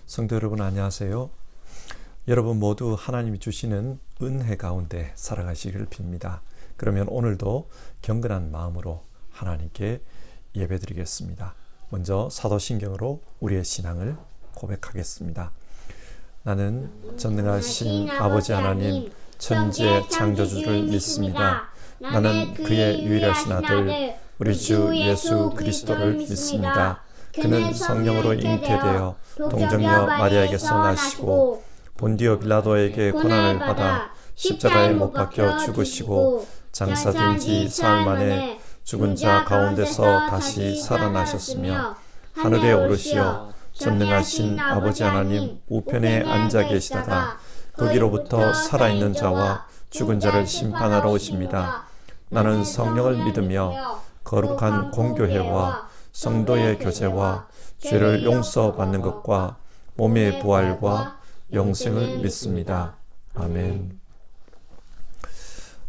성도 여러분 안녕하세요. 여러분 모두 하나님이 주시는 은혜 가운데 살아가시기를 빕니다. 그러면 오늘도 경건한 마음으로 하나님께 예배드리겠습니다. 먼저 사도신경으로 우리의 신앙을 고백하겠습니다. 나는 전능하신 아버지 하나님 천지의 창조주를 믿습니다. 나는 그의 유일하신 아들 우리 주 예수 그리스도를 믿습니다. 그는 성령으로 잉태되어 동정녀 마리아에게서 나시고 본디오 빌라도에게 고난을 받아 십자가에 못 박혀 죽으시고 장사된 지 사흘 만에 죽은 자 가운데서 다시 살아나셨으며 하늘에 오르시어 전능하신 아버지 하나님 우편에 앉아 계시다가 거기로부터 살아있는 자와 죽은 자를 심판하러 오십니다. 나는 성령을 믿으며 거룩한 공교회와 성도의 교제와 죄를 용서받는 것과 몸의 부활과 영생을 믿습니다. 아멘.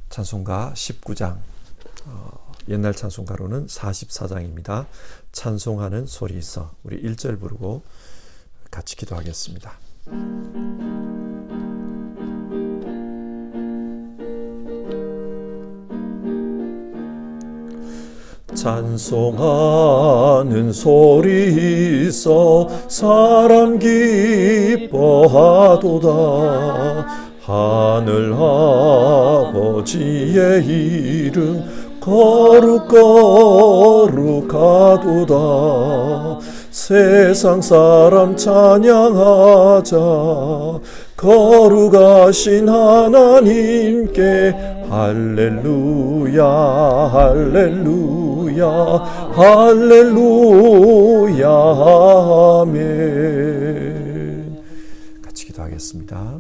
찬송가 19장, 옛날 찬송가로는 44장입니다. 찬송하는 소리 있어. 우리 1절 부르고 같이 기도하겠습니다. 찬송하는 소리 있어 사람 기뻐하도다. 하늘 아버지의 이름 거룩거룩하도다. 세상 사람 찬양하자. 거룩하신 하나님께 할렐루야 할렐루야 할렐루야 아멘. 같이 기도하겠습니다.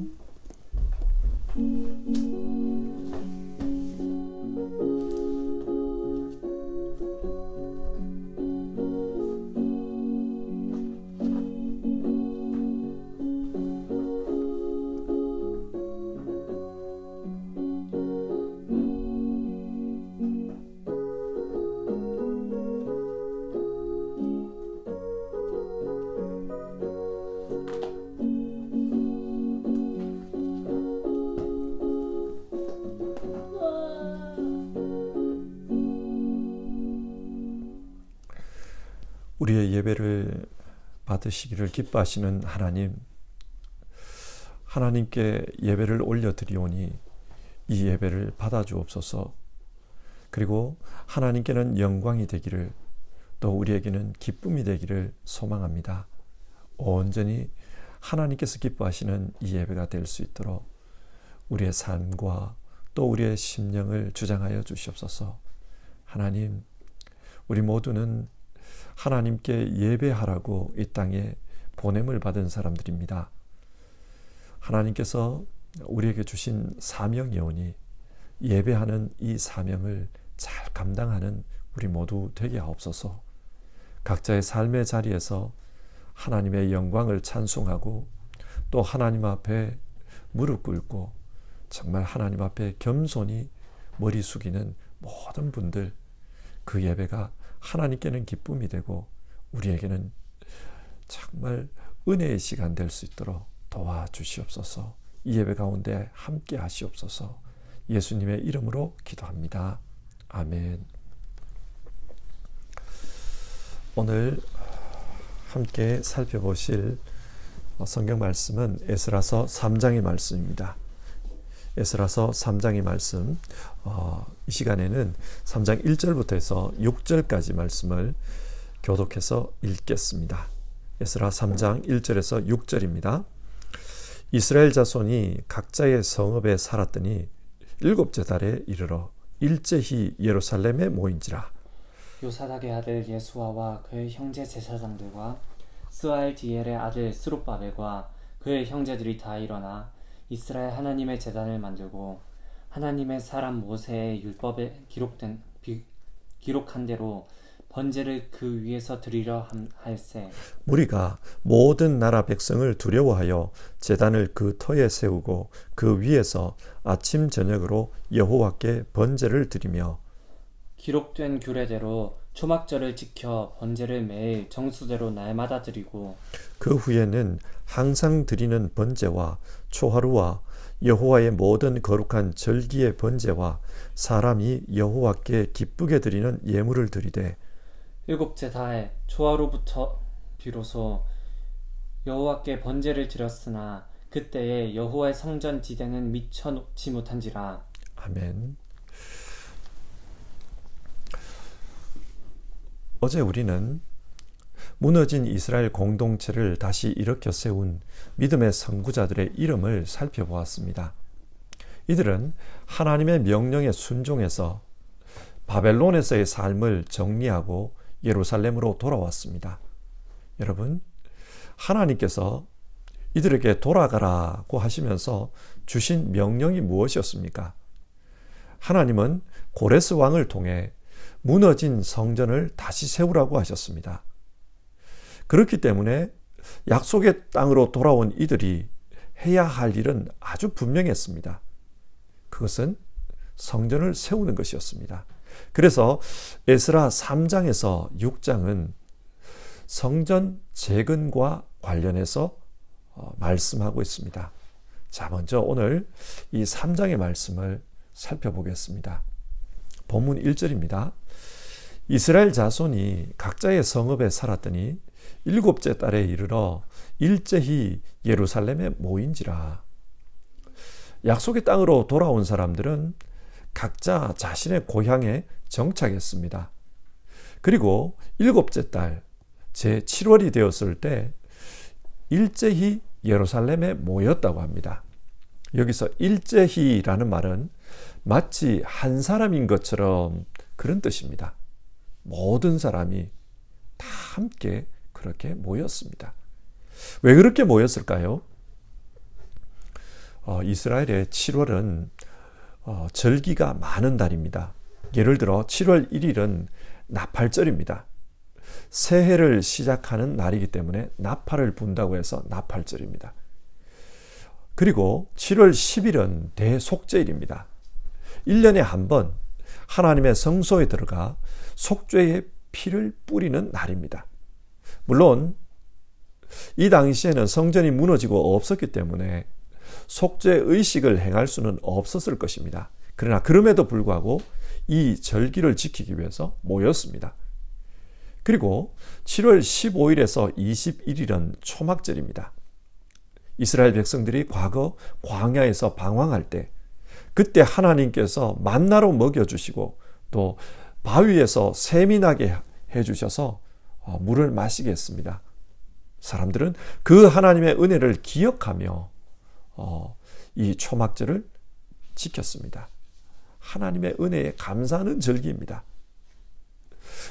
우리의 예배를 받으시기를 기뻐하시는 하나님, 하나님께 예배를 올려드리오니 이 예배를 받아주옵소서. 그리고 하나님께는 영광이 되기를, 또 우리에게는 기쁨이 되기를 소망합니다. 온전히 하나님께서 기뻐하시는 이 예배가 될 수 있도록 우리의 삶과 또 우리의 심령을 주장하여 주시옵소서. 하나님, 우리 모두는 하나님께 예배하라고 이 땅에 보냄을 받은 사람들입니다. 하나님께서 우리에게 주신 사명이 오니 예배하는 이 사명을 잘 감당하는 우리 모두 되게 하옵소서. 각자의 삶의 자리에서 하나님의 영광을 찬송하고 또 하나님 앞에 무릎 꿇고 정말 하나님 앞에 겸손히 머리 숙이는 모든 분들, 그 예배가 하나님께는 기쁨이 되고 우리에게는 정말 은혜의 시간 될 수 있도록 도와주시옵소서. 이 예배 가운데 함께 하시옵소서. 예수님의 이름으로 기도합니다. 아멘. 오늘 함께 살펴보실 성경 말씀은 에스라서 3장의 말씀입니다. 에스라서 3장의 말씀, 이 시간에는 3장 1절부터 해서 6절까지 말씀을 교독해서 읽겠습니다. 에스라 3장 1절에서 6절입니다. 이스라엘 자손이 각자의 성읍에 살았더니 일곱째 달에 이르러 일제히 예루살렘에 모인지라. 요사닥의 아들 예수아와 그의 형제 제사장들과 스알디엘의 아들 스룹바벨과 그의 형제들이 다 일어나 이스라엘 하나님의 제단을 만들고 하나님의 사람 모세의 율법에 기록한 대로 번제를 그 위에서 드리려 할세. 무리가 모든 나라 백성을 두려워하여 제단을 그 터에 세우고 그 위에서 아침 저녁으로 여호와께 번제를 드리며 기록된 규례대로 초막절을 지켜 번제를 매일 정수대로 날마다 드리고 그 후에는 항상 드리는 번제와 초하루와 여호와의 모든 거룩한 절기의 번제와 사람이 여호와께 기쁘게 드리는 예물을 드리되 일곱째 달 초하루부터 비로소 여호와께 번제를 드렸으나 그때에 여호와의 성전 지대는 미쳐 놓지 못한지라. 아멘. 어제 우리는 무너진 이스라엘 공동체를 다시 일으켜 세운 믿음의 선구자들의 이름을 살펴보았습니다. 이들은 하나님의 명령에 순종해서 바벨론에서의 삶을 정리하고 예루살렘으로 돌아왔습니다. 여러분, 하나님께서 이들에게 돌아가라고 하시면서 주신 명령이 무엇이었습니까? 하나님은 고레스 왕을 통해 무너진 성전을 다시 세우라고 하셨습니다. 그렇기 때문에 약속의 땅으로 돌아온 이들이 해야 할 일은 아주 분명했습니다. 그것은 성전을 세우는 것이었습니다. 그래서 에스라 3장에서 6장은 성전 재건과 관련해서 말씀하고 있습니다. 자, 먼저 오늘 이 3장의 말씀을 살펴보겠습니다. 본문 1절입니다. 이스라엘 자손이 각자의 성읍에 살았더니 일곱째 달에 이르러 일제히 예루살렘에 모인지라. 약속의 땅으로 돌아온 사람들은 각자 자신의 고향에 정착했습니다. 그리고 일곱째 달 제7월이 되었을 때 일제히 예루살렘에 모였다고 합니다. 여기서 일제히라는 말은 마치 한 사람인 것처럼 그런 뜻입니다. 모든 사람이 다 함께 그렇게 모였습니다. 왜 그렇게 모였을까요? 이스라엘의 7월은 절기가 많은 달입니다. 예를 들어 7월 1일은 나팔절입니다. 새해를 시작하는 날이기 때문에 나팔을 분다고 해서 나팔절입니다. 그리고 7월 10일은 대속죄일입니다. 1년에 한 번 하나님의 성소에 들어가 속죄의 피를 뿌리는 날입니다. 물론 이 당시에는 성전이 무너지고 없었기 때문에 속죄 의식을 행할 수는 없었을 것입니다. 그러나 그럼에도 불구하고 이 절기를 지키기 위해서 모였습니다. 그리고 7월 15일에서 21일은 초막절입니다. 이스라엘 백성들이 과거 광야에서 방황할 때 그때 하나님께서 만나로 먹여주시고 또 바위에서 샘이 나게 해주셔서 물을 마시게 했습니다. 사람들은 그 하나님의 은혜를 기억하며 이 초막절을 지켰습니다. 하나님의 은혜에 감사하는 절기입니다.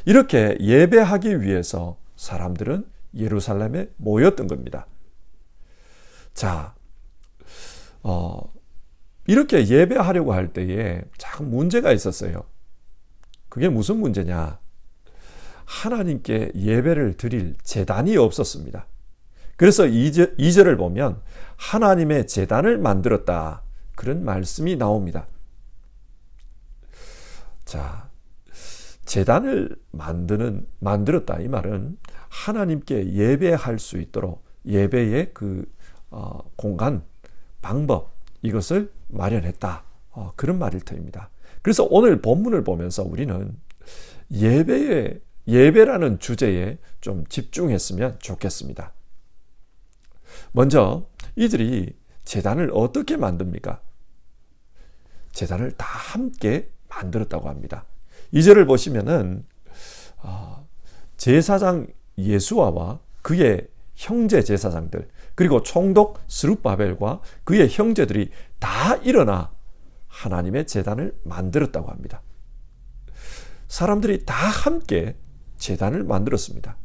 이렇게 예배하기 위해서 사람들은 예루살렘에 모였던 겁니다. 자, 이렇게 예배하려고 할 때에 참 문제가 있었어요. 그게 무슨 문제냐? 하나님께 예배를 드릴 제단이 없었습니다. 그래서 2절을 보면 하나님의 제단을 만들었다. 그런 말씀이 나옵니다. 자, 제단을 만들었다. 이 말은 하나님께 예배할 수 있도록 예배의 그 공간, 방법, 이것을 마련했다. 그런 말일 터입니다. 그래서 오늘 본문을 보면서 우리는 예배라는 주제에 좀 집중했으면 좋겠습니다. 먼저 이들이 제단을 어떻게 만듭니까? 제단을 다 함께 만들었다고 합니다. 2절을 보시면은 제사장 예수아와 그의 형제 제사장들 그리고 총독 스룹바벨과 그의 형제들이 다 일어나 하나님의 제단을 만들었다고 합니다. 사람들이 다 함께 제단을 만들었습니다.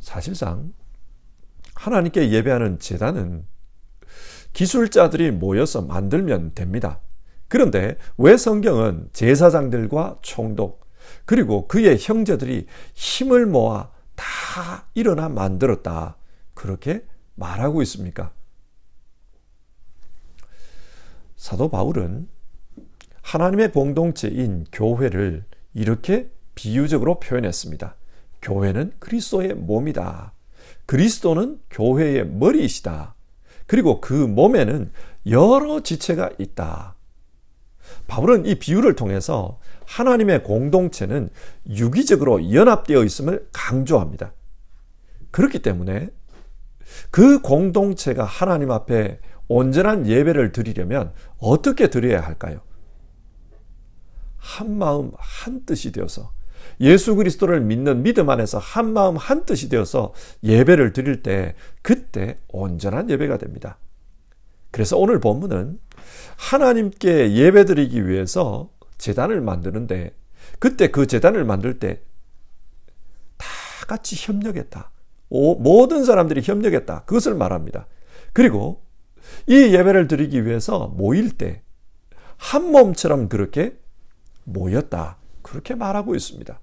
사실상 하나님께 예배하는 제단은 기술자들이 모여서 만들면 됩니다. 그런데 왜 성경은 제사장들과 총독 그리고 그의 형제들이 힘을 모아 다 일어나 만들었다 그렇게 말하고 있습니까? 사도 바울은 하나님의 공동체인 교회를 이렇게 비유적으로 표현했습니다. 교회는 그리스도의 몸이다. 그리스도는 교회의 머리이시다. 그리고 그 몸에는 여러 지체가 있다. 바울은 이 비유를 통해서 하나님의 공동체는 유기적으로 연합되어 있음을 강조합니다. 그렇기 때문에 그 공동체가 하나님 앞에 온전한 예배를 드리려면 어떻게 드려야 할까요? 한 마음 한 뜻이 되어서 예수 그리스도를 믿는 믿음 안에서 한 마음 한 뜻이 되어서 예배를 드릴 때 그때 온전한 예배가 됩니다. 그래서 오늘 본문은 하나님께 예배 드리기 위해서 제단을 만드는데 그때 그 제단을 만들 때 다 같이 협력했다. 모든 사람들이 협력했다. 그것을 말합니다. 그리고 이 예배를 드리기 위해서 모일 때 한 몸처럼 그렇게 모였다. 그렇게 말하고 있습니다.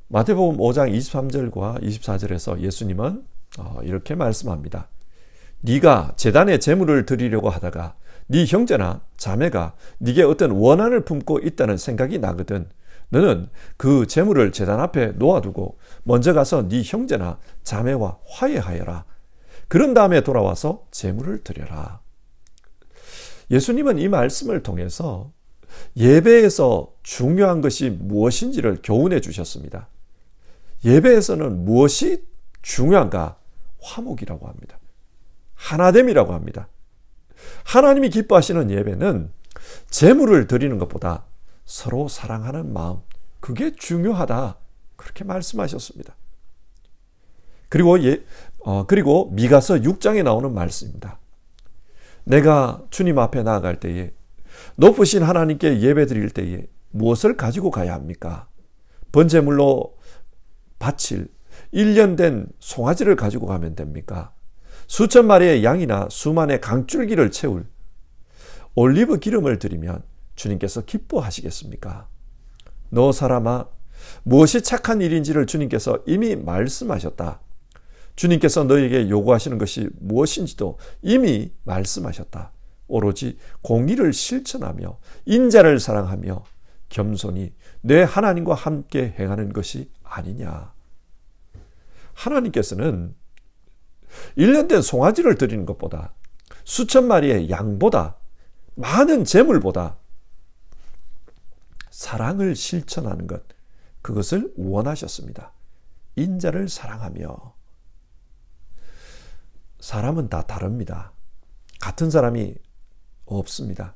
마태복음 5장 23절과 24절에서 예수님은 이렇게 말씀합니다. 네가 제단에 제물을 드리려고 하다가 네 형제나 자매가 네게 어떤 원한을 품고 있다는 생각이 나거든 너는 그 제물을 제단 앞에 놓아두고 먼저 가서 네 형제나 자매와 화해하여라. 그런 다음에 돌아와서 제물을 드려라. 예수님은 이 말씀을 통해서 예배에서 중요한 것이 무엇인지를 교훈해 주셨습니다. 예배에서는 무엇이 중요한가? 화목이라고 합니다. 하나됨이라고 합니다. 하나님이 기뻐하시는 예배는 제물을 드리는 것보다 서로 사랑하는 마음, 그게 중요하다. 그렇게 말씀하셨습니다. 그리고 미가서 6장에 나오는 말씀입니다. 내가 주님 앞에 나아갈 때에 높으신 하나님께 예배 드릴 때에 무엇을 가지고 가야 합니까? 번제물로 바칠 1년 된 송아지를 가지고 가면 됩니까? 수천 마리의 양이나 수만의 강줄기를 채울 올리브 기름을 드리면 주님께서 기뻐하시겠습니까? 너 사람아, 무엇이 착한 일인지를 주님께서 이미 말씀하셨다. 주님께서 너에게 요구하시는 것이 무엇인지도 이미 말씀하셨다. 오로지 공의를 실천하며 인자를 사랑하며 겸손히 내 하나님과 함께 행하는 것이 아니냐. 하나님께서는 1년 된 송아지를 드리는 것보다 수천 마리의 양보다 많은 재물보다 사랑을 실천하는 것, 그것을 원하셨습니다. 인자를 사랑하며. 사람은 다 다릅니다. 같은 사람이 없습니다.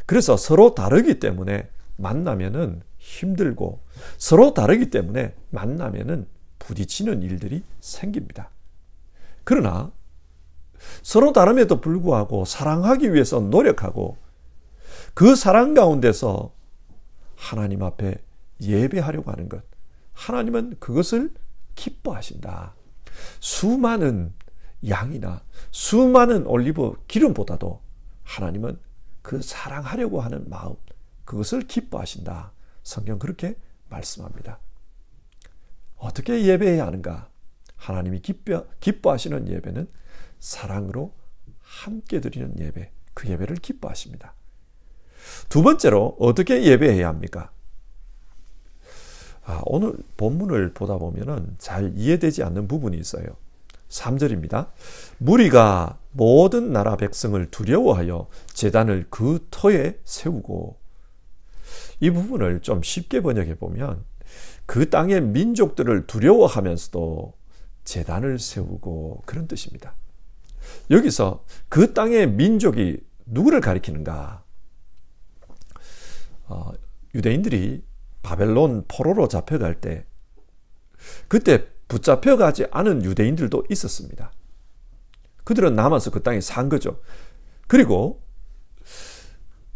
그래서 서로 다르기 때문에 만나면은 힘들고 서로 다르기 때문에 만나면은 부딪히는 일들이 생깁니다. 그러나 서로 다름에도 불구하고 사랑하기 위해서 노력하고 그 사랑 가운데서 하나님 앞에 예배하려고 하는 것, 하나님은 그것을 기뻐하신다. 수많은 양이나 수많은 올리브 기름보다도 하나님은 그 사랑하려고 하는 마음, 그것을 기뻐하신다. 성경 그렇게 말씀합니다. 어떻게 예배해야 하는가? 하나님이 기뻐하시는 예배는 사랑으로 함께 드리는 예배, 그 예배를 기뻐하십니다. 두 번째로 어떻게 예배해야 합니까? 오늘 본문을 보다 보면 잘 이해되지 않는 부분이 있어요. 3절입니다. 무리가 모든 나라 백성을 두려워하여 제단을 그 터에 세우고, 이 부분을 좀 쉽게 번역해 보면 그 땅의 민족들을 두려워하면서도 제단을 세우고, 그런 뜻입니다. 여기서 그 땅의 민족이 누구를 가리키는가? 유대인들이 바벨론 포로로 잡혀갈 때 그때 붙잡혀가지 않은 유대인들도 있었습니다. 그들은 남아서 그 땅에 산 거죠. 그리고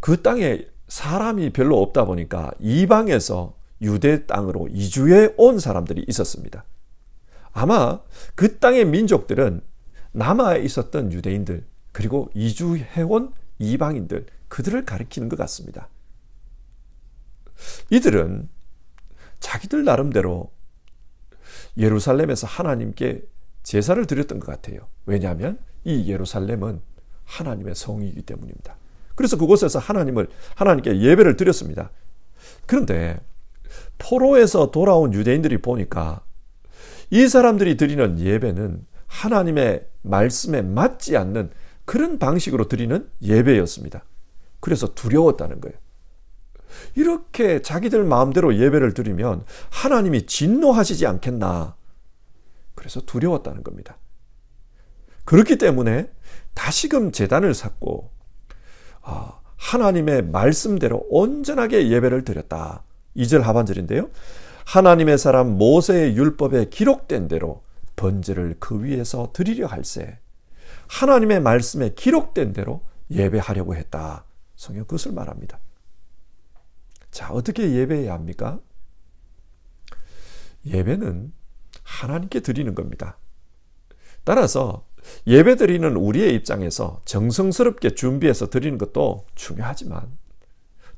그 땅에 사람이 별로 없다 보니까 이방에서 유대 땅으로 이주해 온 사람들이 있었습니다. 아마 그 땅의 민족들은 남아 있었던 유대인들, 그리고 이주해 온 이방인들, 그들을 가리키는 것 같습니다. 이들은 자기들 나름대로 예루살렘에서 하나님께 제사를 드렸던 것 같아요. 왜냐하면 이 예루살렘은 하나님의 성이기 때문입니다. 그래서 그곳에서 하나님께 예배를 드렸습니다. 그런데 포로에서 돌아온 유대인들이 보니까 이 사람들이 드리는 예배는 하나님의 말씀에 맞지 않는 그런 방식으로 드리는 예배였습니다. 그래서 두려웠다는 거예요. 이렇게 자기들 마음대로 예배를 드리면 하나님이 진노하시지 않겠나. 그래서 두려웠다는 겁니다. 그렇기 때문에 다시금 제단을 쌓고 하나님의 말씀대로 온전하게 예배를 드렸다. 2절 하반절인데요. 하나님의 사람 모세의 율법에 기록된 대로 번제를 그 위에서 드리려 할세. 하나님의 말씀에 기록된 대로 예배하려고 했다. 성경 그것을 말합니다. 자, 어떻게 예배해야 합니까? 예배는 하나님께 드리는 겁니다. 따라서 예배 드리는 우리의 입장에서 정성스럽게 준비해서 드리는 것도 중요하지만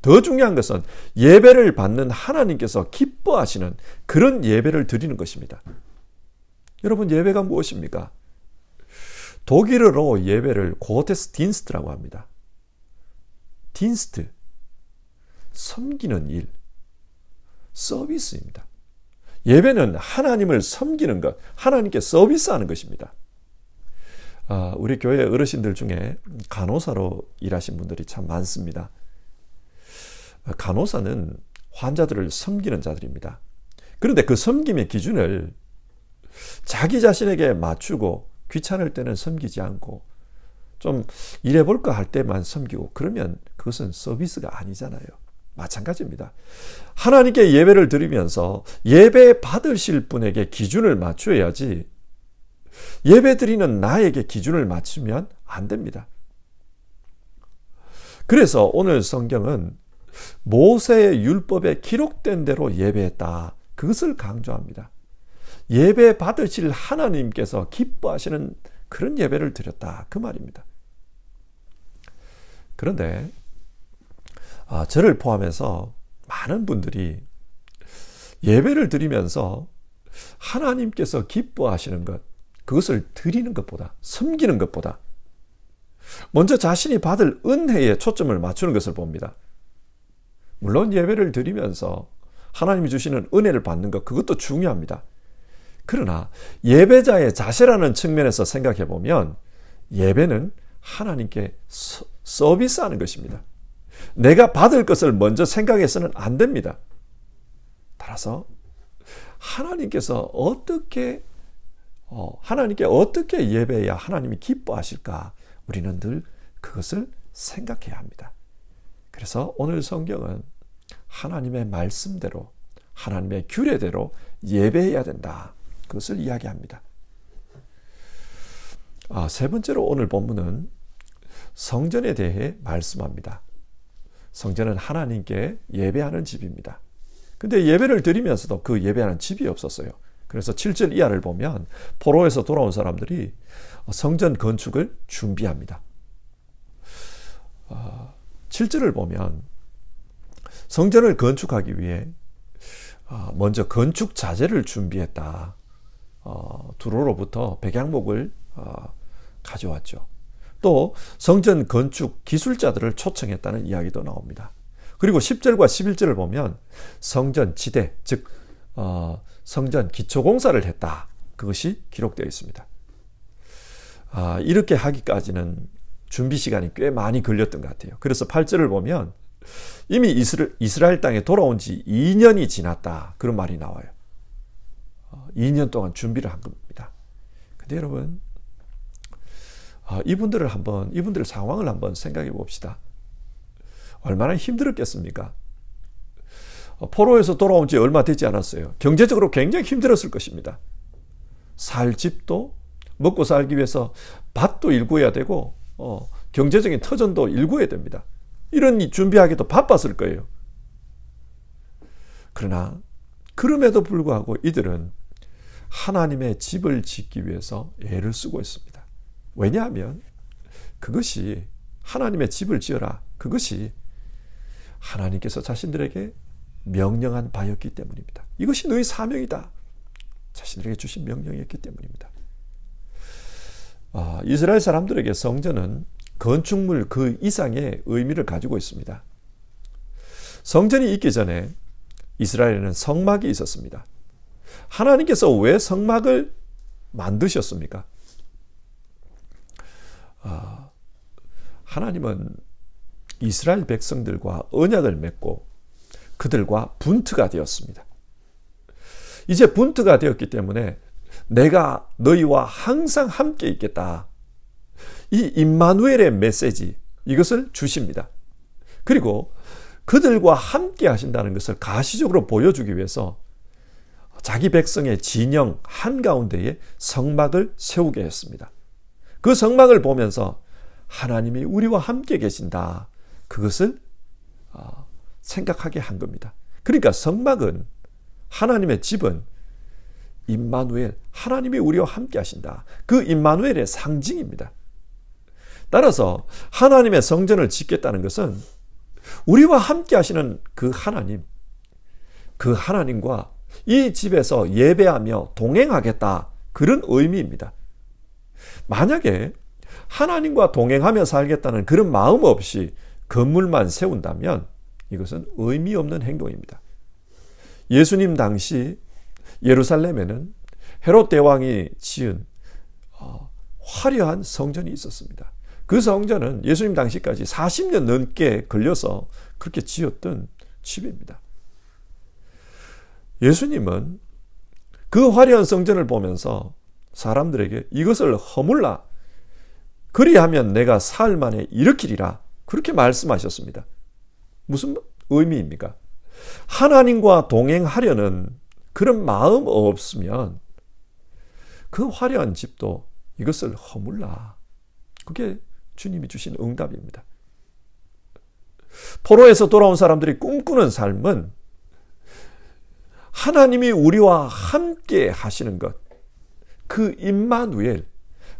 더 중요한 것은 예배를 받는 하나님께서 기뻐하시는 그런 예배를 드리는 것입니다. 여러분, 예배가 무엇입니까? 독일어로 예배를 고테스딘스트라고 합니다. 딘스트, 섬기는 일, 서비스입니다. 예배는 하나님을 섬기는 것, 하나님께 서비스하는 것입니다. 우리 교회 어르신들 중에 간호사로 일하신 분들이 참 많습니다. 간호사는 환자들을 섬기는 자들입니다. 그런데 그 섬김의 기준을 자기 자신에게 맞추고 귀찮을 때는 섬기지 않고 좀 일해볼까 할 때만 섬기고 그러면 그것은 서비스가 아니잖아요. 마찬가지입니다. 하나님께 예배를 드리면서 예배 받으실 분에게 기준을 맞춰야지 예배 드리는 나에게 기준을 맞추면 안 됩니다. 그래서 오늘 성경은 모세의 율법에 기록된 대로 예배했다. 그것을 강조합니다. 예배 받으실 하나님께서 기뻐하시는 그런 예배를 드렸다. 그 말입니다. 그런데 저를 포함해서 많은 분들이 예배를 드리면서 하나님께서 기뻐하시는 것, 그것을 드리는 것보다, 섬기는 것보다 먼저 자신이 받을 은혜에 초점을 맞추는 것을 봅니다. 물론 예배를 드리면서 하나님이 주시는 은혜를 받는 것, 그것도 중요합니다. 그러나 예배자의 자세라는 측면에서 생각해 보면 예배는 하나님께 서비스하는 것입니다. 내가 받을 것을 먼저 생각해서는 안 됩니다. 따라서 하나님께 어떻게 예배해야 하나님이 기뻐하실까? 우리는 늘 그것을 생각해야 합니다. 그래서 오늘 성경은 하나님의 말씀대로, 하나님의 규례대로 예배해야 된다. 그것을 이야기합니다. 세 번째로 오늘 본문은 성전에 대해 말씀합니다. 성전은 하나님께 예배하는 집입니다. 근데 예배를 드리면서도 그 예배하는 집이 없었어요. 그래서 7절 이하를 보면 포로에서 돌아온 사람들이 성전 건축을 준비합니다. 7절을 보면 성전을 건축하기 위해 먼저 건축 자재를 준비했다. 두로로부터 백양목을 가져왔죠. 또 성전 건축 기술자들을 초청했다는 이야기도 나옵니다. 그리고 10절과 11절을 보면 성전 지대, 즉 성전 기초공사를 했다. 그것이 기록되어 있습니다. 이렇게 하기까지는 준비 시간이 꽤 많이 걸렸던 것 같아요. 그래서 8절을 보면 이미 이스라엘 땅에 돌아온 지 2년이 지났다. 그런 말이 나와요. 2년 동안 준비를 한 겁니다. 근데 여러분, 이분들 상황을 한번 생각해 봅시다. 얼마나 힘들었겠습니까? 포로에서 돌아온 지 얼마 되지 않았어요. 경제적으로 굉장히 힘들었을 것입니다. 살 집도 먹고 살기 위해서 밭도 일구어야 되고 경제적인 터전도 일구어야 됩니다. 이런 준비하기도 바빴을 거예요. 그러나 그럼에도 불구하고 이들은 하나님의 집을 짓기 위해서 애를 쓰고 있습니다. 왜냐하면 그것이 하나님의 집을 지어라. 그것이 하나님께서 자신들에게 명령한 바였기 때문입니다. 이것이 너희 사명이다. 자신들에게 주신 명령이었기 때문입니다. 이스라엘 사람들에게 성전은 건축물 그 이상의 의미를 가지고 있습니다. 성전이 있기 전에 이스라엘에는 성막이 있었습니다. 하나님께서 왜 성막을 만드셨습니까? 하나님은 이스라엘 백성들과 언약을 맺고 그들과 분트가 되었습니다. 이제 분트가 되었기 때문에 내가 너희와 항상 함께 있겠다. 이 임마누엘의 메시지, 이것을 주십니다. 그리고 그들과 함께 하신다는 것을 가시적으로 보여주기 위해서 자기 백성의 진영 한가운데에 성막을 세우게 했습니다. 그 성막을 보면서 하나님이 우리와 함께 계신다. 그것을 생각하게 한 겁니다. 그러니까 성막은, 하나님의 집은 임마누엘, 하나님이 우리와 함께 하신다. 그 임마누엘의 상징입니다. 따라서 하나님의 성전을 짓겠다는 것은 우리와 함께 하시는 그 하나님과 이 집에서 예배하며 동행하겠다. 그런 의미입니다. 만약에 하나님과 동행하며 살겠다는 그런 마음 없이 건물만 세운다면 이것은 의미 없는 행동입니다. 예수님 당시 예루살렘에는 헤롯 대왕이 지은 화려한 성전이 있었습니다. 그 성전은 예수님 당시까지 40년 넘게 걸려서 그렇게 지었던 집입니다. 예수님은 그 화려한 성전을 보면서 사람들에게 이것을 허물라, 그리하면 내가 사흘 만에 일으키리라, 그렇게 말씀하셨습니다. 무슨 의미입니까? 하나님과 동행하려는 그런 마음 없으면 그 화려한 집도 이것을 허물라. 그게 주님이 주신 응답입니다. 포로에서 돌아온 사람들이 꿈꾸는 삶은 하나님이 우리와 함께 하시는 것, 그 임마누엘,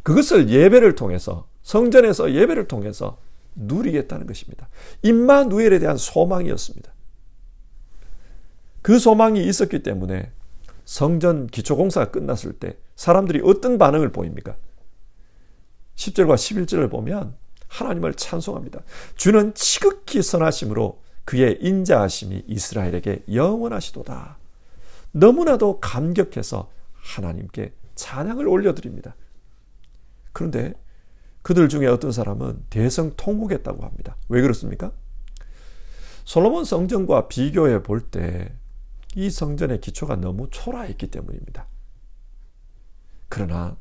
그것을 예배를 통해서, 성전에서 예배를 통해서 누리겠다는 것입니다. 임마누엘에 대한 소망이었습니다. 그 소망이 있었기 때문에 성전 기초공사가 끝났을 때 사람들이 어떤 반응을 보입니까? 10절과 11절을 보면 하나님을 찬송합니다. 주는 지극히 선하심으로 그의 인자하심이 이스라엘에게 영원하시도다. 너무나도 감격해서 하나님께 찬양을 올려드립니다. 그런데 그들 중에 어떤 사람은 대성통곡했다고 합니다. 왜 그렇습니까? 솔로몬 성전과 비교해 볼 때 이 성전의 기초가 너무 초라했기 때문입니다. 그러나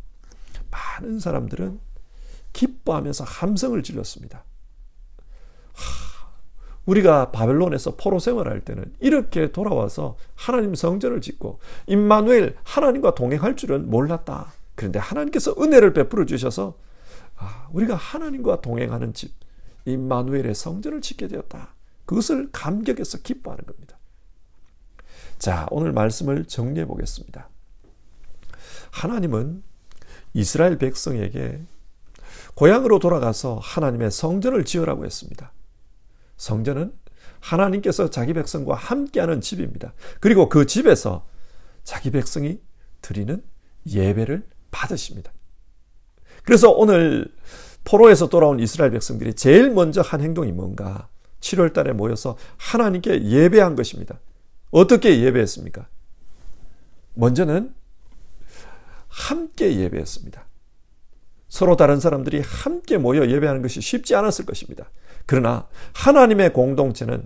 많은 사람들은 기뻐하면서 함성을 질렀습니다. 우리가 바벨론에서 포로 생활할 때는 이렇게 돌아와서 하나님 성전을 짓고 임마누엘, 하나님과 동행할 줄은 몰랐다. 그런데 하나님께서 은혜를 베풀어 주셔서 우리가 하나님과 동행하는 집, 임마누엘의 성전을 짓게 되었다. 그것을 감격해서 기뻐하는 겁니다. 자, 오늘 말씀을 정리해 보겠습니다. 하나님은 이스라엘 백성에게 고향으로 돌아가서 하나님의 성전을 지으라고 했습니다. 성전은 하나님께서 자기 백성과 함께하는 집입니다. 그리고 그 집에서 자기 백성이 드리는 예배를 받으십니다. 그래서 오늘 포로에서 돌아온 이스라엘 백성들이 제일 먼저 한 행동이 뭔가? 7월 달에 모여서 하나님께 예배한 것입니다. 어떻게 예배했습니까? 먼저는 함께 예배했습니다. 서로 다른 사람들이 함께 모여 예배하는 것이 쉽지 않았을 것입니다. 그러나 하나님의 공동체는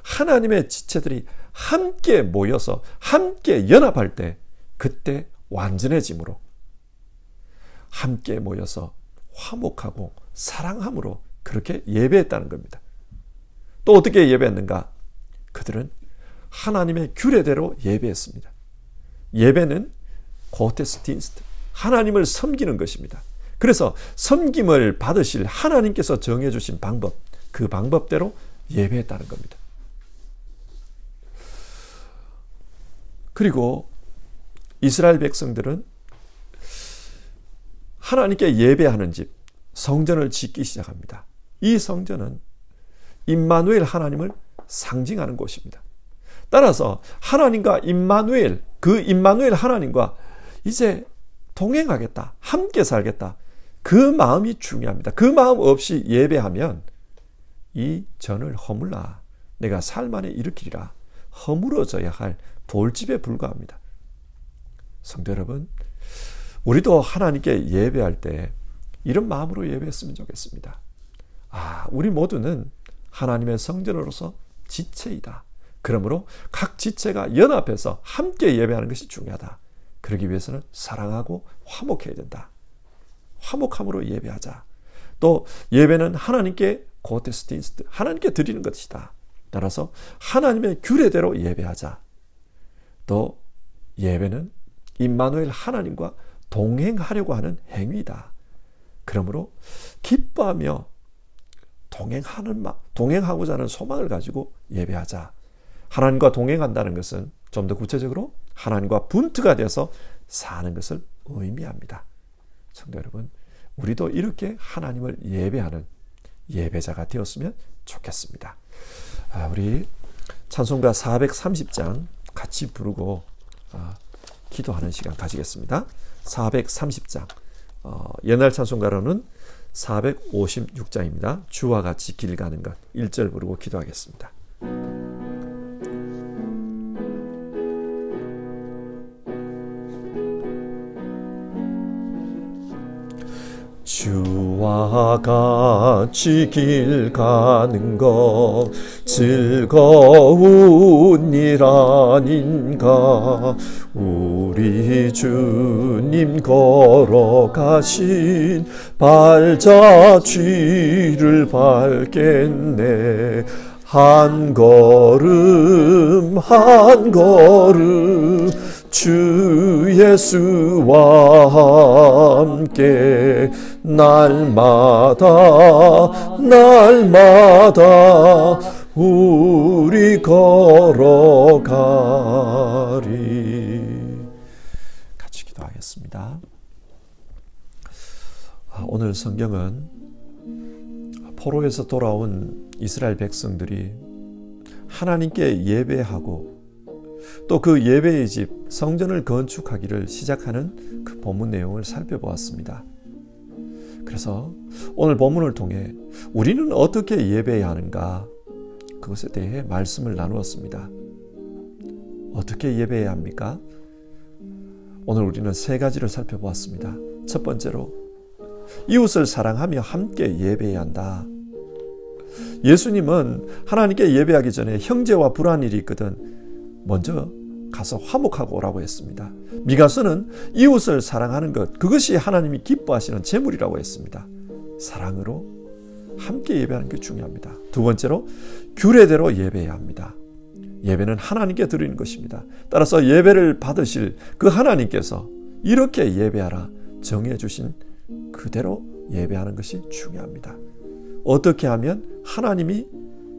하나님의 지체들이 함께 모여서 함께 연합할 때 그때 완전해짐으로 함께 모여서 화목하고 사랑함으로 그렇게 예배했다는 겁니다. 또 어떻게 예배했는가? 그들은 하나님의 규례대로 예배했습니다. 예배는 고테스틴스트, 하나님을 섬기는 것입니다. 그래서 섬김을 받으실 하나님께서 정해주신 방법, 그 방법대로 예배했다는 겁니다. 그리고 이스라엘 백성들은 하나님께 예배하는 집, 성전을 짓기 시작합니다. 이 성전은 임마누엘 하나님을 상징하는 곳입니다. 따라서 하나님과 임마누엘, 그 임마누엘 하나님과 이제 동행하겠다, 함께 살겠다, 그 마음이 중요합니다. 그 마음 없이 예배하면 이 전을 허물라, 내가 삶 안에 일으키리라 허물어져야 할 돌집에 불과합니다. 성도 여러분, 우리도 하나님께 예배할 때 이런 마음으로 예배했으면 좋겠습니다. 우리 모두는 하나님의 성전으로서 지체이다. 그러므로 각 지체가 연합해서 함께 예배하는 것이 중요하다. 그러기 위해서는 사랑하고 화목해야 된다. 화목함으로 예배하자. 또 예배는 하나님께 고테스틴스트, 하나님께 드리는 것이다. 따라서 하나님의 규례대로 예배하자. 또 예배는 임마누엘 하나님과 동행하려고 하는 행위다. 그러므로 기뻐하며 동행하고자 하는 소망을 가지고 예배하자. 하나님과 동행한다는 것은 좀 더 구체적으로 하나님과 분트가 돼서 사는 것을 의미합니다. 성도 여러분, 우리도 이렇게 하나님을 예배하는 예배자가 되었으면 좋겠습니다. 우리 찬송가 430장 같이 부르고 기도하는 시간 가지겠습니다. 430장 옛날 찬송가로는 456장입니다. 주와 같이 길 가는 것 1절 부르고 기도하겠습니다. 주와 같이 길 가는 것 즐거운 일 아닌가. 우리 주님 걸어가신 발자취를 밟겠네. 한 걸음 한 걸음 주 예수와 함께 날마다 우리 걸어가리. 같이 기도하겠습니다. 오늘 성경은 포로에서 돌아온 이스라엘 백성들이 하나님께 예배하고 또 그 예배의 집 성전을 건축하기를 시작하는 그 본문 내용을 살펴보았습니다. 그래서 오늘 본문을 통해 우리는 어떻게 예배해야 하는가, 그것에 대해 말씀을 나누었습니다. 어떻게 예배해야 합니까? 오늘 우리는 세 가지를 살펴보았습니다. 첫 번째로 이웃을 사랑하며 함께 예배해야 한다. 예수님은 하나님께 예배하기 전에 형제와 불화한 일이 있거든 먼저 가서 화목하고 오라고 했습니다. 미가서는 이웃을 사랑하는 것, 그것이 하나님이 기뻐하시는 제물이라고 했습니다. 사랑으로 함께 예배하는 게 중요합니다. 두 번째로 규례대로 예배해야 합니다. 예배는 하나님께 드리는 것입니다. 따라서 예배를 받으실 그 하나님께서 이렇게 예배하라 정해주신 그대로 예배하는 것이 중요합니다. 어떻게 하면 하나님이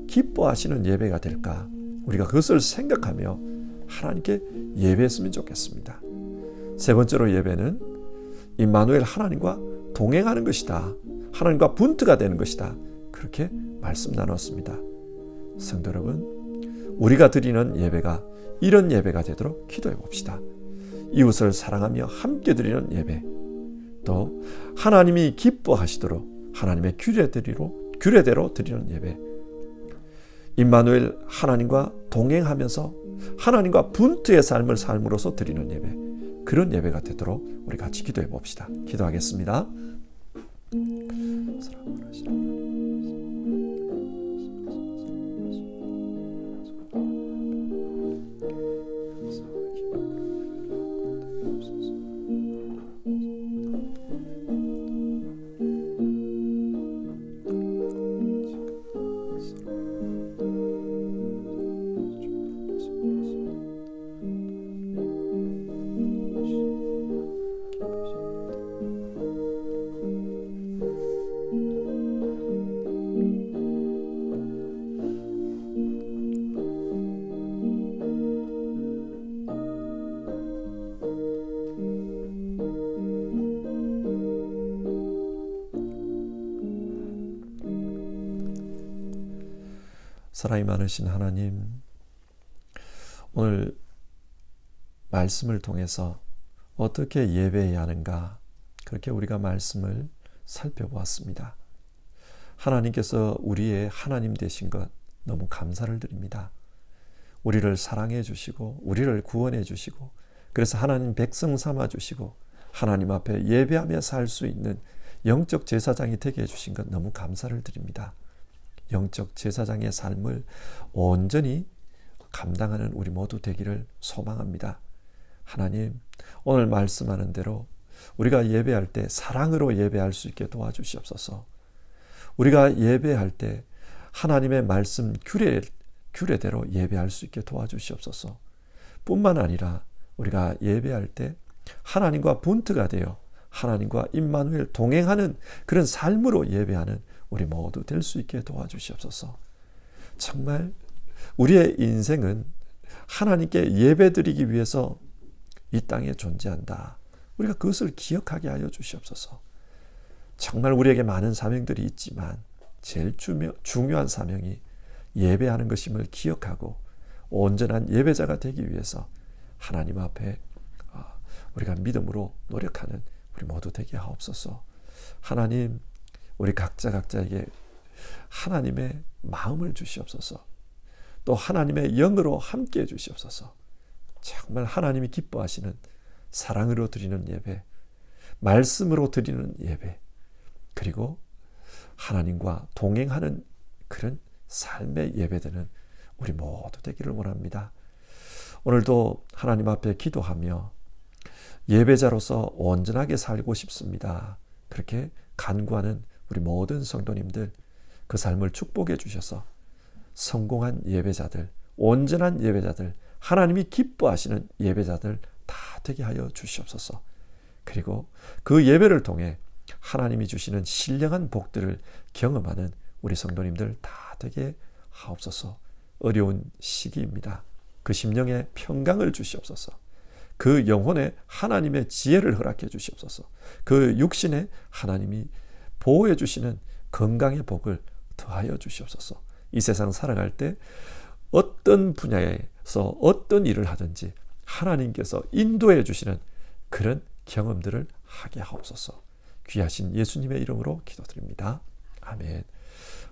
기뻐하시는 예배가 될까? 우리가 그것을 생각하며 하나님께 예배했으면 좋겠습니다. 세 번째로 예배는 임마누엘 하나님과 동행하는 것이다. 하나님과 분트가 되는 것이다. 그렇게 말씀 나눴습니다. 성도 여러분, 우리가 드리는 예배가 이런 예배가 되도록 기도해 봅시다. 이웃을 사랑하며 함께 드리는 예배, 또 하나님이 기뻐하시도록 하나님의 규례대로 드리는 예배, 임마누엘 하나님과 동행하면서 하나님과 분투의 삶을 삶으로써 드리는 예배, 그런 예배가 되도록 우리 같이 기도해 봅시다. 기도하겠습니다. 사랑이 많으신 하나님, 오늘 말씀을 통해서 어떻게 예배해야 하는가, 그렇게 우리가 말씀을 살펴보았습니다. 하나님께서 우리의 하나님 되신 것, 너무 감사를 드립니다. 우리를 사랑해 주시고 우리를 구원해 주시고 그래서 하나님 백성 삼아 주시고 하나님 앞에 예배하며 살 수 있는 영적 제사장이 되게 해주신 것 너무 감사를 드립니다. 영적 제사장의 삶을 온전히 감당하는 우리 모두 되기를 소망합니다. 하나님, 오늘 말씀하는 대로 우리가 예배할 때 사랑으로 예배할 수 있게 도와주시옵소서. 우리가 예배할 때 하나님의 말씀 규례대로 예배할 수 있게 도와주시옵소서. 뿐만 아니라 우리가 예배할 때 하나님과 분트가 되어 하나님과 임마누엘 동행하는 그런 삶으로 예배하는 우리 모두 될 수 있게 도와주시옵소서. 정말 우리의 인생은 하나님께 예배드리기 위해서 이 땅에 존재한다. 우리가 그것을 기억하게 하여 주시옵소서. 정말 우리에게 많은 사명들이 있지만 제일 중요한 사명이 예배하는 것임을 기억하고 온전한 예배자가 되기 위해서 하나님 앞에 우리가 믿음으로 노력하는 우리 모두 되게 하옵소서. 하나님, 우리 각자에게 하나님의 마음을 주시옵소서. 또 하나님의 영으로 함께 해주시옵소서. 정말 하나님이 기뻐하시는 사랑으로 드리는 예배, 말씀으로 드리는 예배, 그리고 하나님과 동행하는 그런 삶의 예배되는 우리 모두 되기를 원합니다. 오늘도 하나님 앞에 기도하며 예배자로서 온전하게 살고 싶습니다. 그렇게 간구하는 우리 모든 성도님들, 그 삶을 축복해 주셔서 성공한 예배자들, 온전한 예배자들, 하나님이 기뻐하시는 예배자들 다 되게 하여 주시옵소서. 그리고 그 예배를 통해 하나님이 주시는 신령한 복들을 경험하는 우리 성도님들 다 되게 하옵소서. 어려운 시기입니다. 그 심령에 평강을 주시옵소서. 그 영혼에 하나님의 지혜를 허락해 주시옵소서. 그 육신에 하나님이 보호해 주시는 건강의 복을 더하여 주시옵소서. 이 세상 살아갈 때 어떤 분야에서 어떤 일을 하든지 하나님께서 인도해 주시는 그런 경험들을 하게 하옵소서. 귀하신 예수님의 이름으로 기도드립니다. 아멘.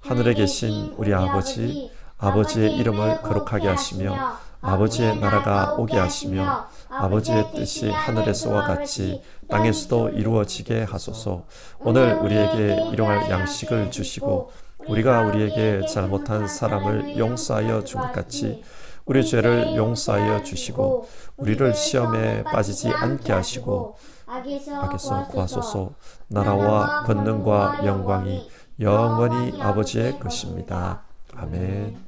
하늘에 계신 우리 아버지, 아버지의 이름을 거룩하게 하시며 아버지의 나라가 오게 하시며 아버지의 뜻이 하늘에서와 같이 땅에서도 이루어지게 하소서. 오늘 우리에게 일용할 양식을 주시고 우리가 우리에게 잘못한 사람을 용서하여 준 것 같이 우리 죄를 용서하여 주시고 우리를 시험에 빠지지 않게 하시고 악에서 구하소서. 나라와 권능과 영광이 영원히 아버지의 것입니다. 아멘.